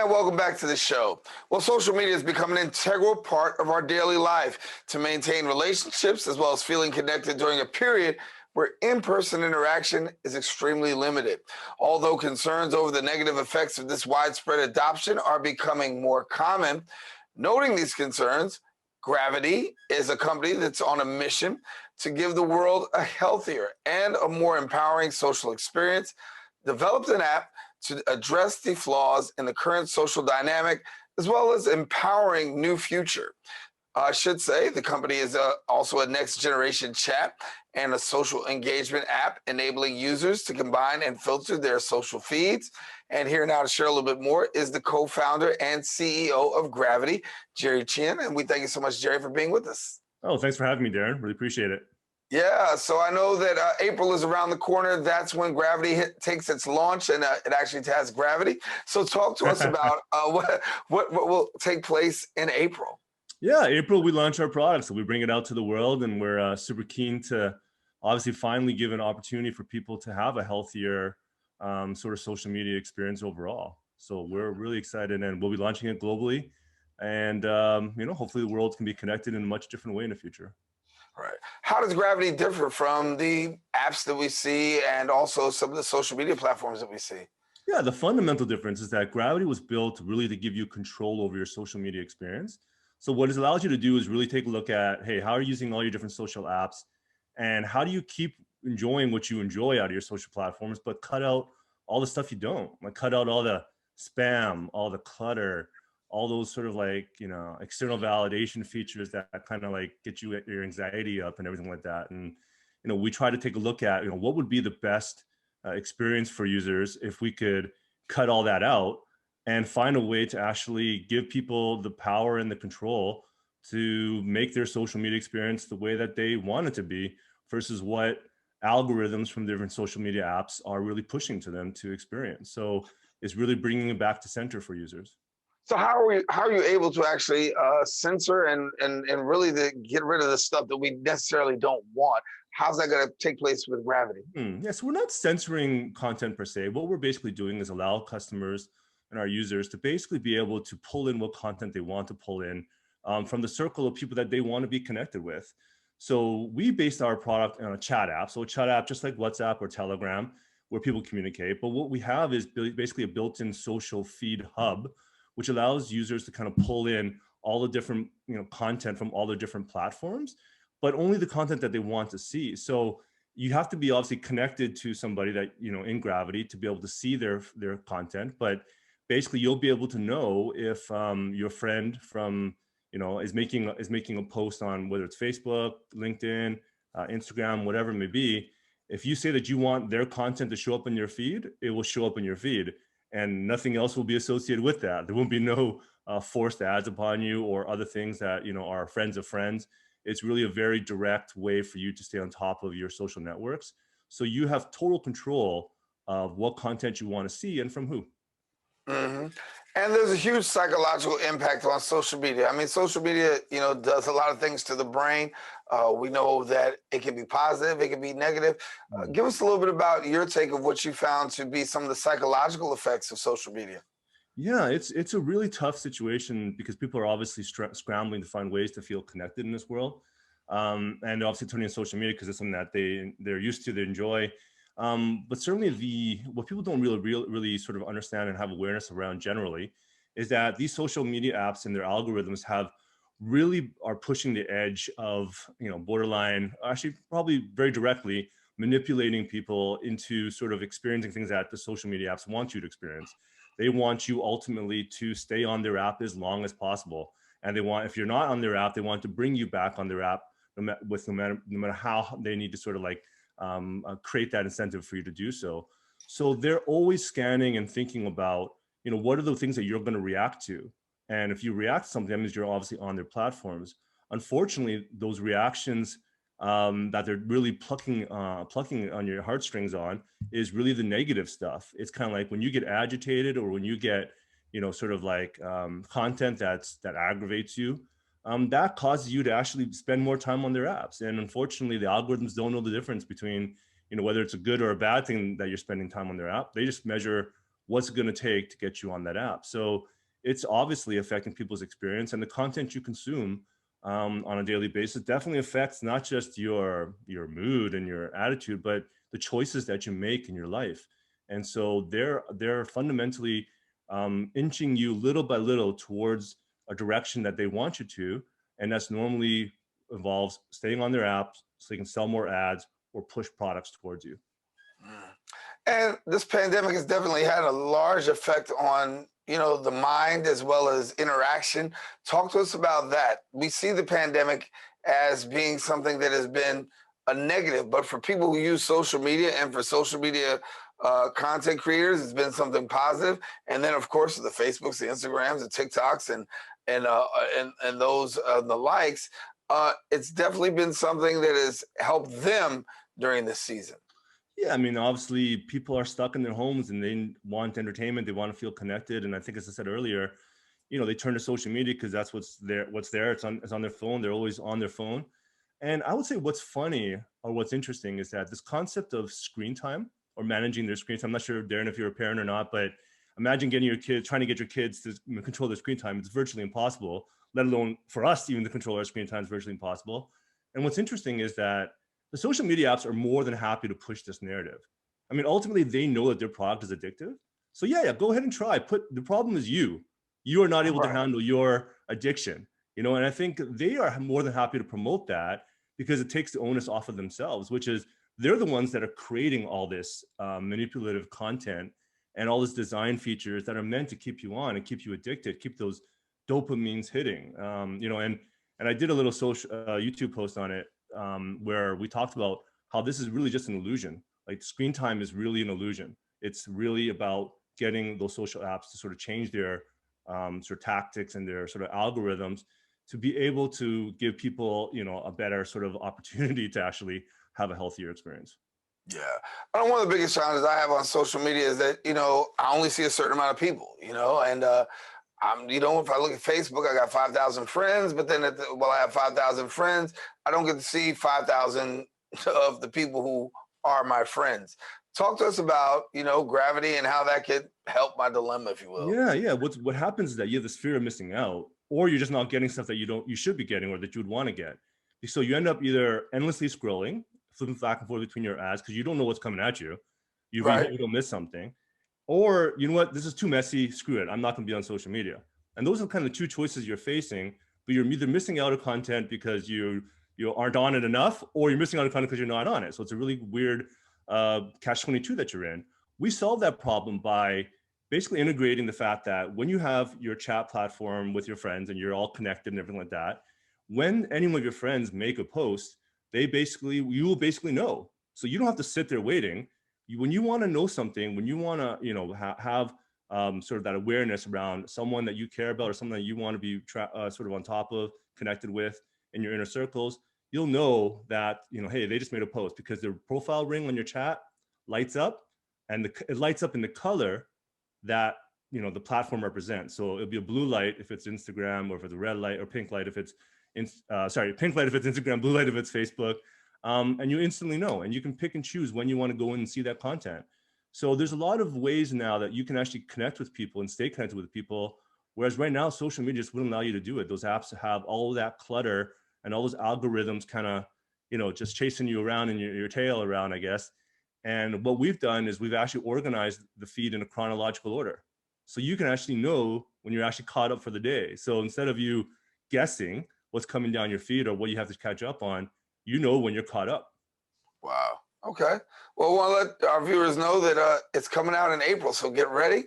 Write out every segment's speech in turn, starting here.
And welcome back to the show. Well, social media has become an integral part of our daily life to maintain relationships as well as feeling connected during a period where in-person interaction is extremely limited. Although concerns over the negative effects of this widespread adoption are becoming more common, noting these concerns, Gravvity is a company that's on a mission to give the world a healthier and a more empowering social experience, developed an app to address the flaws in the current social dynamic, as well as empowering new future. I should say the company is also a next generation chat and a social engagement app enabling users to combine and filter their social feeds. And here now to share a little bit more is the co-founder and CEO of Gravvity, Jerry Chin. And we thank you so much, Jerry, for being with us. Oh, thanks for having me, Darren. Really appreciate it. Yeah, so I know that April is around the corner. That's when Gravvity takes its launch, and it actually has Gravvity. So talk to us about what will take place in April. Yeah, April, we launch our product. So we bring it out to the world, and we're super keen to obviously finally give an opportunity for people to have a healthier sort of social media experience overall. So we're really excited, and we'll be launching it globally. And, hopefully the world can be connected in a much different way in the future. Right. How does Gravvity differ from the apps that we see and also some of the social media platforms that we see? Yeah, the fundamental difference is that Gravvity was built really to give you control over your social media experience. So what it allows you to do is really take a look at, hey, how are you using all your different social apps, and how do you keep enjoying what you enjoy out of your social platforms, but cut out all the stuff you don't, like cut out all the spam, all the clutter, all those sort of like, external validation features that kind of like get your anxiety up and everything like that. And, we try to take a look at, what would be the best experience for users if we could cut all that out and find a way to actually give people the power and the control to make their social media experience the way that they want it to be versus what algorithms from different social media apps are really pushing to them to experience. So it's really bringing it back to center for users. So how are you able to actually censor and really get rid of the stuff that we necessarily don't want? How's that going to take place with Gravvity? Yes, we're not censoring content per se. What we're basically doing is allow customers and our users to basically be able to pull in what content they want to pull in from the circle of people that they want to be connected with. So we based our product on a chat app. So a chat app, just like WhatsApp or Telegram, where people communicate. But what we have is basically a built-in social feed hub, which allows users to kind of pull in all the different content from all the different platforms, but only the content that they want to see. So you have to be obviously connected to somebody that, in Gravvity to be able to see their content. But basically you'll be able to know if your friend from, is making a post on whether it's Facebook, LinkedIn, Instagram, whatever it may be. If you say that you want their content to show up in your feed, it will show up in your feed. And nothing else will be associated with that. There won't be no forced ads upon you or other things that are friends of friends. It's really a very direct way for you to stay on top of your social networks. So you have total control of what content you want to see and from who. Mm-hmm. And there's a huge psychological impact on social media. I mean, social media, does a lot of things to the brain. We know that it can be positive, it can be negative. Give us a little bit about your take of what you found to be some of the psychological effects of social media. Yeah, it's a really tough situation because people are obviously scrambling to find ways to feel connected in this world. And they're obviously turning to social media because it's something that they're used to, they enjoy. But certainly what people don't really sort of understand and have awareness around generally is that these social media apps and their algorithms are pushing the edge of, borderline, actually probably very directly manipulating people into sort of experiencing things that the social media apps want you to experience. They want you ultimately to stay on their app as long as possible. And if you're not on their app, they want to bring you back on their app no matter how they need to sort of like create that incentive for you to do so. So they're always scanning and thinking about, what are the things that you're going to react to? And if you react to something, that means you're obviously on their platforms. Unfortunately, those reactions that they're really plucking on your heartstrings on is really the negative stuff. It's kind of like when you get agitated or when you get, sort of like content that aggravates you, that causes you to actually spend more time on their apps. And unfortunately, the algorithms don't know the difference between, whether it's a good or a bad thing that you're spending time on their app. They just measure what's it going to take to get you on that app. So it's obviously affecting people's experience, and the content you consume on a daily basis definitely affects not just your mood and your attitude, but the choices that you make in your life. And so they're fundamentally inching you little by little towards a direction that they want you to, and that's normally involves staying on their apps so they can sell more ads or push products towards you. And this pandemic has definitely had a large effect on, the mind as well as interaction. Talk to us about that. We see the pandemic as being something that has been a negative, but for people who use social media and for social media content creators, it's been something positive. And then, of course, the Facebooks, the Instagrams, the TikToks, and those the likes. It's definitely been something that has helped them during this season. Yeah, I mean, obviously, people are stuck in their homes and they want entertainment. They want to feel connected. And I think, as I said earlier, they turn to social media because that's what's there. What's there? It's on their phone. They're always on their phone. And I would say what's funny or what's interesting is that this concept of screen time or managing their screen time. I'm not sure, Darren, if you're a parent or not, but imagine trying to get your kids to control their screen time. It's virtually impossible, let alone for us even to control our screen time is virtually impossible. And what's interesting is that the social media apps are more than happy to push this narrative. I mean, ultimately, they know that their product is addictive. So yeah, go ahead and try. The problem is you. You are not able to handle your addiction, and I think they are more than happy to promote that because it takes the onus off of themselves, which is they're the ones that are creating all this manipulative content and all this design features that are meant to keep you on and keep you addicted, keep those dopamines hitting. And I did a little social YouTube post on it where we talked about how this is really just an illusion. Like screen time is really an illusion. It's really about getting those social apps to sort of change their sort of tactics and their sort of algorithms to be able to give people, a better sort of opportunity to actually have a healthier experience. Yeah. One of the biggest challenges I have on social media is that, I only see a certain amount of people, and if I look at Facebook, I got 5,000 friends, but then I have 5,000 friends, I don't get to see 5,000 of the people who are my friends. Talk to us about, Gravvity and how that could help my dilemma, if you will. Yeah. What happens is that you have this fear of missing out, or you're just not getting stuff that you should be getting or that you would want to get. So you end up either endlessly scrolling, flipping back and forth between your ads because you don't know what's coming at you. You really hope you don't miss something. Or, you know what, this is too messy, screw it, I'm not going to be on social media. And those are kind of the two choices you're facing, but you're either missing out on content because you aren't on it enough, or you're missing out on content because you're not on it. So it's a really weird catch-22 that you're in. We solve that problem by basically integrating the fact that when you have your chat platform with your friends and you're all connected and everything like that, when any of your friends make a post, you will basically know. So you don't have to sit there waiting. When you want to know something, when you want to, have sort of that awareness around someone that you care about or someone that you want to be sort of on top of, connected with in your inner circles, you'll know that, hey, they just made a post because their profile ring on your chat lights up, and it lights up in the color that, the platform represents. So it'll be a blue light if it's Instagram, or if it's a red light, or pink light if it's, pink light if it's Instagram, blue light if it's Facebook. And you instantly know, and you can pick and choose when you want to go in and see that content. So there's a lot of ways now that you can actually connect with people and stay connected with people. Whereas right now, social media just wouldn't allow you to do it. Those apps have all of that clutter and all those algorithms kind of, just chasing you around and your tail around, I guess. And what we've done is we've actually organized the feed in a chronological order. So you can actually know when you're actually caught up for the day. So instead of you guessing what's coming down your feed or what you have to catch up on, when you're caught up. Wow. Okay. Well, I want to let our viewers know that it's coming out in April. So get ready,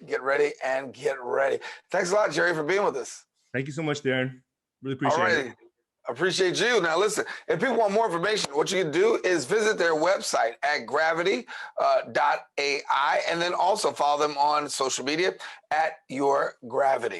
and get ready. Thanks a lot, Jerry, for being with us. Thank you so much, Darren. Really appreciate it. Appreciate you. Now, listen, if people want more information, what you can do is visit their website at gravvity.ai, and then also follow them on social media at Your Gravvity.